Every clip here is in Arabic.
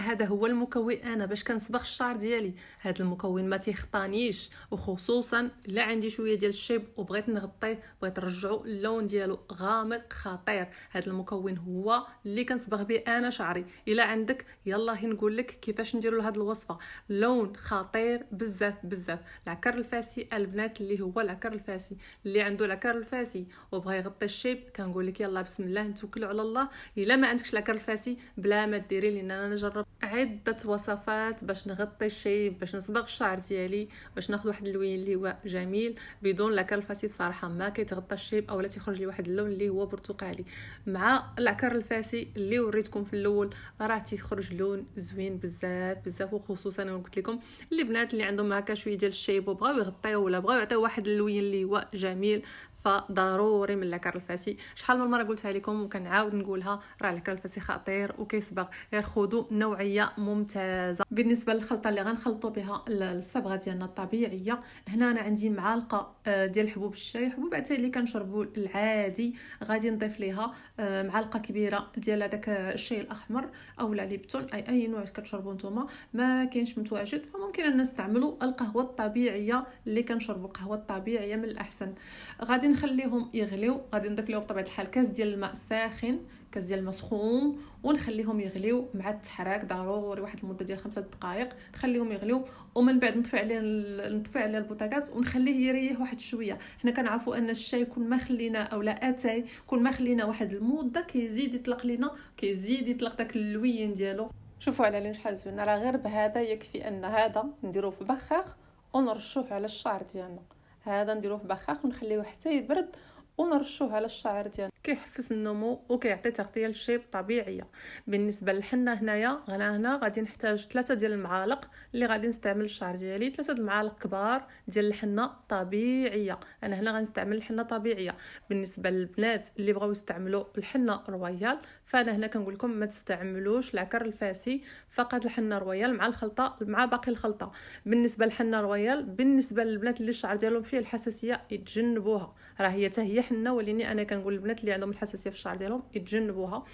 هذا هو المكون انا باش كنصبغ الشعر ديالي. هذا المكون ما تيخطانيش، وخصوصا الا عندي شويه ديال الشيب وبغيت نغطيه، بغيت نرجعو اللون ديالو غامق خطير. هذا المكون هو اللي كنصبغ به انا شعري. الا عندك يلا هي نقول لك كيفاش نديروا له هذه الوصفه. لون خطير بزاف بزاف. العكر الفاسي البنات، اللي هو العكر الفاسي، اللي عنده العكر الفاسي وبغى يغطي الشيب، كنقول لك يلا بسم الله نتوكلوا على الله. الا ما عندكش العكر الفاسي بلا ما ديري، لان انا نجرب عده وصفات باش نغطي الشيب، باش نصبغ الشعر ديالي، باش ناخذ واحد اللون اللي هو جميل بدون العكر الفاسي. بصراحه ما كيتغطى الشيب اولا تيخرج لي واحد اللون اللي هو برتقالي. مع العكر الفاسي اللي وريتكم في الاول راه تيخرج لون زوين بزاف بزاف. وخصوصا انا قلت لكم اللي بنات اللي عندهم هكا شويه ديال الشيب وبغاو يغطيو ولا بغاو يعطيو واحد اللون اللي هو جميل، فضروري من العكر الفاسي. شحال من مره قلتها لكم وكنعاود نقولها، راه العكر الفاسي خطير وكيصبغ. غير خذوا نوعيه ممتازه. بالنسبه للخلطه اللي غنخلطوا بها الصبغه ديالنا الطبيعيه، هنا انا عندي معلقه ديال حبوب الشاي، حبوب عتاي اللي كنشربوا العادي. غادي نضيف ليها معلقه كبيره ديال هذاك الشاي الاحمر اولا ليبتون، اي نوع كتشربوا نتوما. ما كاينش متواجد فممكن ان نستعملوا القهوه الطبيعيه اللي كنشربوا. القهوه الطبيعيه من الاحسن. غادي نخليهم يغليو. غادي نضيف لهم بطبيعه الحال كاس ديال الماء ساخن، كاس ديال الماء سخون، ونخليهم يغليو مع التحراك ضروري واحد المده ديال 5 دقائق. نخليهم يغليو ومن بعد نطفي عليه البوتاغاز ونخليه يريح واحد شويه. حنا كنعرفوا ان الشاي كل ما خلينا اولا اتاي كل ما خلينا واحد المده كيزيد يطلق لينا، كيزيد يطلق داك اللوين ديالو. شوفوا على لين شحال زوين. راه غير بهذا يكفي ان هذا نديروه في بخاخ ونرشوه على الشعر ديالنا. هذا نديروه في بخاخ ونخليه حتى يبرد ونرشوه على الشعر ديالنا. كيحفز النمو وكيعطي تغطيه للشيب طبيعيه. بالنسبه للحنه هنايا، هنا غادي نحتاج 3 ديال المعالق اللي غادي نستعمل الشعر ديالي. 3 المعالق كبار ديال الحنه طبيعيه. انا هنا غنستعمل الحنه طبيعيه. بالنسبه للبنات اللي بغاو يستعملوا الحنه رويال، فانا هنا كنقول لكم ما تستعملوش العكر الفاسي، فقط الحنه رويال مع الخلطه مع باقي الخلطه. بالنسبه للحنه رويال، بالنسبه للبنات اللي الشعر ديالهم فيه الحساسيه يتجنبوها. راه هي حتى هي حنه، ولكن انا كنقول للبنات اللي عندهم الحساسيه في الشعر ديالهم يتجنبوها.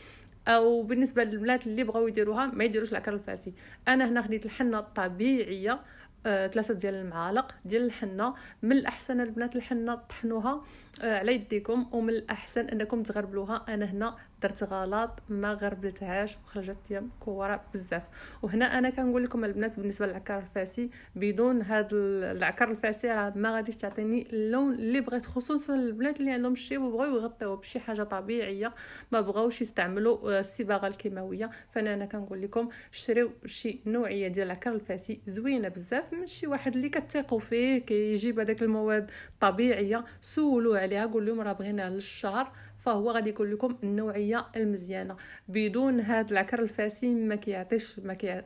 او بالنسبه للبنات اللي بغاو يديروها ما يديروش العكر الفاسي. انا هنا خديت الحنه الطبيعيه 3 ديال المعالق ديال الحنه. من الاحسن البنات الحنه طحنوها على يديكم، ومن الاحسن انكم تغربلوها. انا هنا درت غلط ما غربلتهاش وخرجت لي مكوره بزاف. وهنا انا كنقول لكم البنات بالنسبه للعكر الفاسي، بدون هذا العكر الفاسي راه ما غاديش تعطيني اللون اللي بغيت. خصوصا البنات اللي عندهم الشيب وبغاو يغطيوه بشي حاجه طبيعيه، ما بغاوش يستعملوا الصباغه الكيماويه. فانا كنقول لكم شريو شي نوعيه ديال العكر الفاسي زوينه بزاف من شي واحد اللي كتثقوا فيه كيجيب هذاك المواد طبيعيه. سولوا عليها، قول لهم راه بغينا للشعر، فهو غادي يقول لكم النوعيه المزيانه. بدون هذا العكر الفاسي ما كيعطيش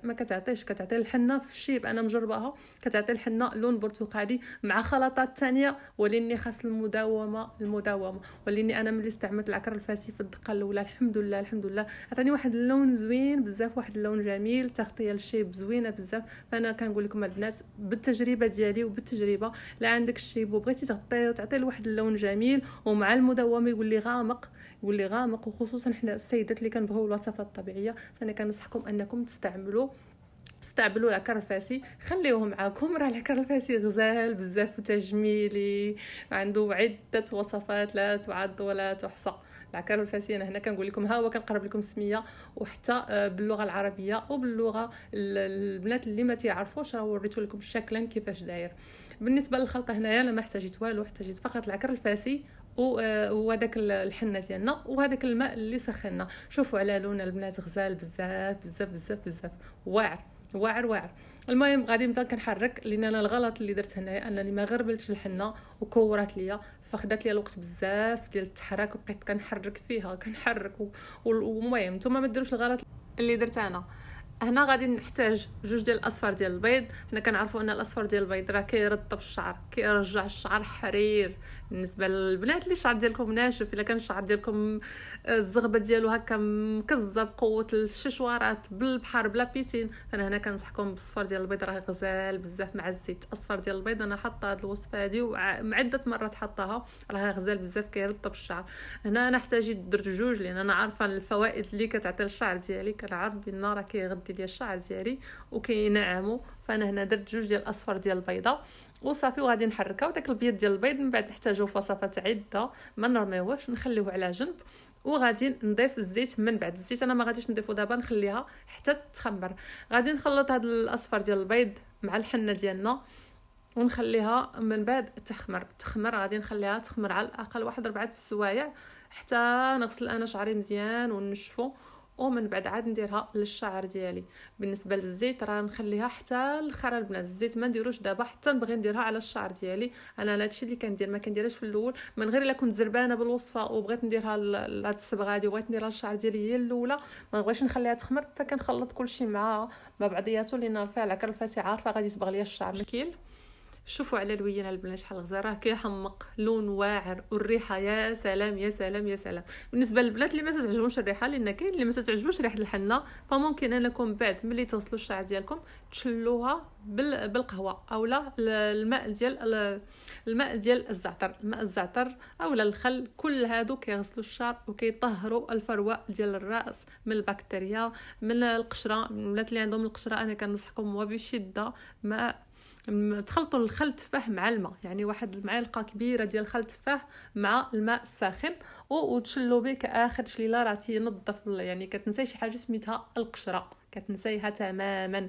ما كتعطيش. كتعطي الحنه في الشيب، انا مجرباها كتعطي الحنه لون برتقالي مع خلطات ثانيه، ولاني خاص المداومه. ولاني انا ملي استعملت العكر الفاسي في الدقه الاولى الحمد لله عطاني واحد اللون زوين بزاف، واحد اللون جميل، تغطيه الشيب زوينه بزاف. فانا كنقول لكم البنات بالتجربه ديالي وبالتجربه، لا عندك الشيب وبغيتي تغطيه وتعطي له واحد اللون جميل ومع المداومه يقول لي غامق. وخصوصا حنا السيدات اللي كنبغيو الوصفات الطبيعيه، فانا كنصحكم انكم تستعملوا العكر الفاسي. خليوه معاكم. راه العكر الفاسي غزال بزاف وتجميلي، عنده عده وصفات لا تعد ولا تحصى. العكر الفاسي انا هنا كنقول لكم ها هو كنقرب لكم السميه، وحتى باللغه العربيه وباللغه البنات اللي ما تعرفوش راه وريتو لكم شكلا كيفاش داير. بالنسبه للخلطه هنايا انا ما احتاجيت والو، احتاجيت فقط العكر الفاسي وهذاك الحنه ديالنا وهذاك الماء اللي سخنا. شوفوا على لون البنات غزال بزاف بزاف بزاف بزاف، واعر. المهم غادي نبدا كنحرك، لان انا الغلط اللي درت هنايا انني ما غربلتش الحنه وكورات ليا، فخدات لي الوقت بزاف ديال التحرك وبقيت كنحرك فيها والمهم نتوما ما ديروش الغلط اللي درت انا. هنا غادي نحتاج 2 ديال الاصفر ديال البيض. حنا كنعرفوا ان الاصفر ديال البيض راه كيرطب الشعر، كيرجع الشعر حرير بالنسبه للبنات اللي الشعر ديالكم ناشف، الا كان الشعر ديالكم الزغبه ديالو هكا مكزه بقوه الششوارات بالبحر بلا بيسين، فانا هنا كنصحكم بالصفار ديال البيض، راه غزال بزاف مع الزيت. اصفر ديال البيض انا حاطه هاد الوصفه هادي وعده مرات حطاها، راه غزال بزاف كيرطب الشعر. هنا انا احتاجيت درت جوج لان انا عارفه الفوائد اللي كتعطي للشعر ديالي، كنعرف بان راه كيغذي لي الشعر ديالي وكينعمو. فانا هنا درت جوج ديال الاصفر ديال البيضه وصافي، وغادي نحركها. وداك البيض ديال البيض من بعد نحتاجو وصفات عده، ما نرميوهش نخليوه على جنب. وغادي نضيف الزيت من بعد. الزيت انا ما غاديش نضيفو دابا، نخليها حتى تخمر. غادي نخلط هذا الاصفر ديال البيض مع الحنه ديالنا ونخليها من بعد تخمر. غادي نخليها تخمر على الاقل واحد 4 سوايع حتى نغسل انا شعري مزيان ونشفو، ومن بعد عاد نديرها للشعر ديالي. بالنسبه للزيت راه نخليها حتى الاخر البنات، الزيت ما نديروش دابا حتى نبغي نديرها على الشعر ديالي. انا هادشي اللي كندير، ما كنديرهاش في الاول، من غير الا كنت زربانه بالوصفه وبغيت نديرها لهاد الصبغه هادي وبغيت نديرها للشعر ديالي هي الاولى، ما نبغيش نخليها تخمر، فكنخلط كلشي مع بعضياته لان رفيع على كرفاتي عارفه غادي يصبغ ليا الشعر مشكل. شوفوا على الوينه البنات شحال غزال، راه كيحمق، لون واعر، والريحه يا سلام يا سلام يا سلام. بالنسبه للبنات اللي ما تعجبهمش الريحه، لان كاين اللي ما تعجبوش ريحه الحنه، فممكن انكم بعد ملي تغسلوا الشعر ديالكم تشلوها بالقهوه اولا الماء ديال الزعتر، الماء الزعتر اولا الخل، كل هادو كيغسلوا الشعر وكيطهروا الفروه ديال الراس من البكتيريا من القشره. البنات اللي عندهم القشره انا كنصحكم وبشده ما تخلطوا الخل التفاح مع الماء، يعني واحد المعلقه كبيره ديال خل التفاح مع الماء الساخن وتشلوا به كاخر تشليله، راه تينظف يعني كتنساي شي حاجه سميتها القشره، كتنسايها تماما.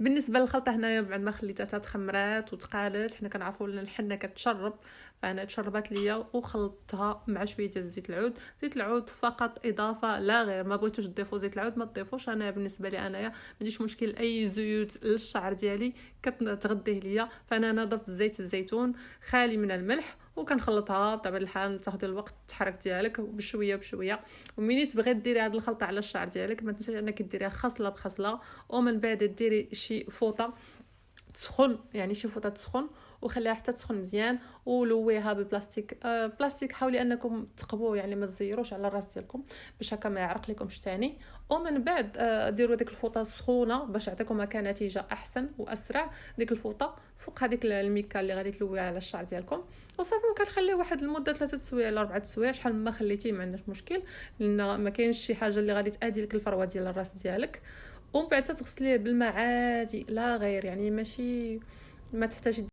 بالنسبه للخلطه هنايا بعد ما خليتها تخمرات وتقالت، حنا كنعرفوا ان الحنه كتشرب، فانا تشربات ليا وخلطتها مع شويه ديال زيت العود. زيت العود فقط اضافه لا غير، ما بغيتوش تضيفوا زيت العود ما تضيفوش. انا بالنسبه لي انايا ما عنديش مشكل اي زيوت للشعر ديالي كتغذيه ليا، فانا ضفت زيت الزيتون خالي من الملح وكنخلطها بطبيعه الحال. تاخذي الوقت التحرك ديالك بشويه بشويه، ومني تبغي ديري هذه الخلطه على الشعر ديالك ما تنساش انك ديريها خصله بخصله، ومن بعد ديري شي فوطه تسخن، يعني شي فوطه تسخن وخليها حتى تسخن مزيان، ولويها ببلاستيك بلاستيك. حاولي انكم تقبوه يعني ما تزيروش على الراس ديالكم باش هكا ما يعرق لكمش ثاني. ومن بعد ديروا ديك الفوطه سخونه باش تعطيكم هكا نتيجه احسن واسرع. ديك الفوطه فوق هذيك الميكا اللي غادي تلويها على الشعر ديالكم وصافي، وكنخليه واحد المده 3 سوايع ل 4 سوايع، شحال ما خليتيه ما عندناش مشكل، لان ما كاينش شي حاجه اللي غادي تادي لك الفروه ديال الراس ديالك. ومن بعد تغسليه بالماء عادي لا غير، يعني ماشي ما تحتاجي